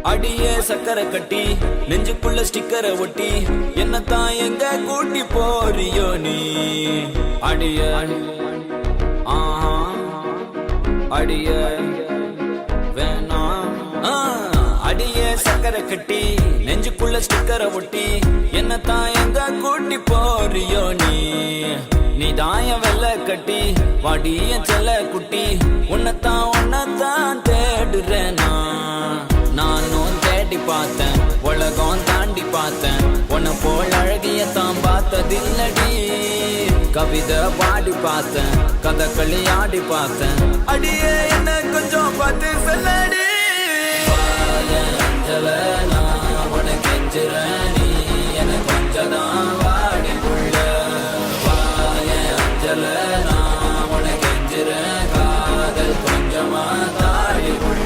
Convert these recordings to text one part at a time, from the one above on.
அடியே சக்கரை கட்டி நெஞ்சுக்குள்ள ஸ்டிக்கரை ஒட்டி என்னத்தான் எங்க கூட்டி போறியோ நீ அடிய அடிய வேணாம் அடியே சக்கரை கட்டி நெஞ்சுக்குள்ள ஸ்டிக்கரை ஒட்டி என்னத்தான் எங்க கூட்டி போறியோ நீ தாய வெள்ள கட்டி வாடிய செல்ல குட்டி உன்னத்தான் தேடுறேன் நானும் தேடி பார்த்தேன் உலகம் தாண்டி பார்த்தேன் உன்னை போல் அழகியத்தான் பார்த்ததில்லடி கவிதை பாடி பார்த்தேன் கதகளி ஆடி பார்த்தேன் அடியே என்ன கொஞ்சம் பார்த்து சொல்லடி அஞ்சல நான் உனக்கு கெஞ்சுறேன் நீ எனக்கு கொஞ்சம் தான் வாடி உள்ள வாய அஞ்சல நான் உனக்கு கெஞ்சுறேன் காதல் கொஞ்சமா தாடி உள்ள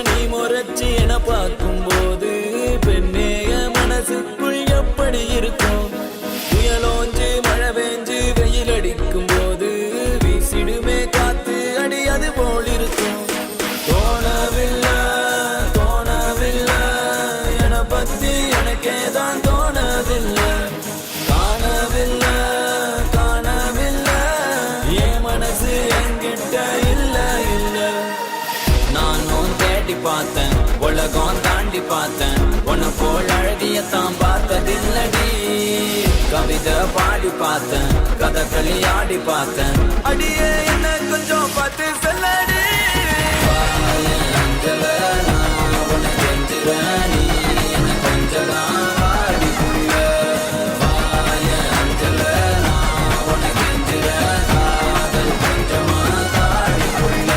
நீ முறைச்சி என பார்க்கும்போது பெண்ணேய மனசுக்குள் எப்படி இருக்கும் புயலோஞ்சு மழை பெஞ்சு வெயில் அடிக்கும் போது வீசிடுமே காத்து அடி அது போல் இருக்கும் தோணவில்லை என பத்தி எனக்கேதான் தோணவில்லை காணவில்லை என் மனசு என்கிட்ட இல்லை நானும் தேடி பார்த்தேன் உலகம் தாண்டி பார்த்தேன் உன்னை போல் அழகியத்தான் பார்த்ததில்லடி கவிதை பாடி பார்த்தேன் கதகளி ஆடி பார்த்தேன் அடியே என்ன கொஞ்சம் பார்த்து சொல்லடி அஞ்சல நான் உனக்கு கெஞ்சுறேன் நீ என்ன கொஞ்சம் தான் வாடி புள்ள வாய அஞ்சல நான் உனக்கு கெஞ்சுறேன் காதல் கொஞ்சமா தாடி புள்ள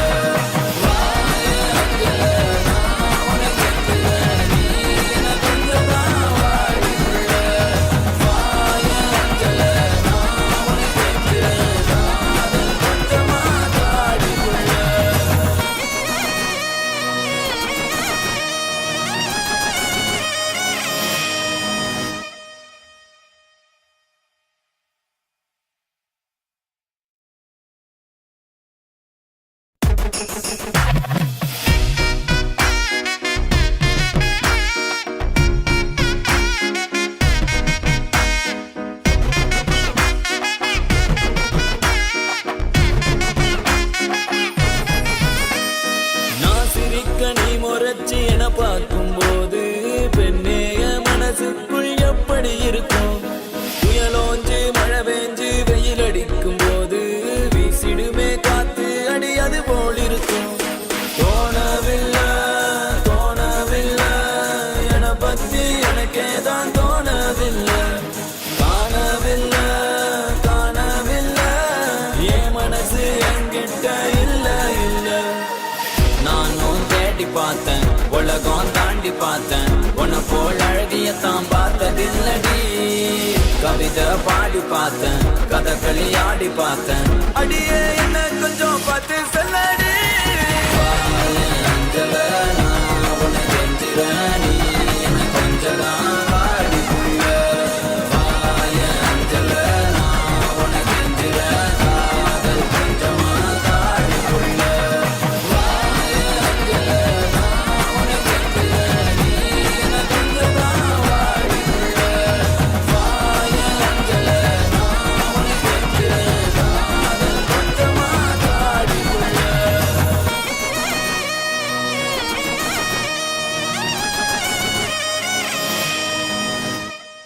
நீ முறைச்சி என பார்க்கும்போது பெண்ணேய மனசுக்குள் எப்படி இருக்கும் புயலோஞ்சு மழை பெஞ்சு வெயில் அடிக்கும் போது வீசிடுமே காத்து அடி அது போல் இருக்கும் தோணவில்லை என பத்தி எனக்கேதான் தோணவில்லை காணவில்லை என் மனசு என்கிட்ட இல்லை நானும் தேடி பார்த்தேன் உலகம் தாண்டி பார்த்தேன் உன்னை போல் அழகியத்தான் பார்த்ததில்லடி கவிதை பாடி பார்த்தேன் கதகளி ஆடி பார்த்தேன் அடியே என்ன கொஞ்சம்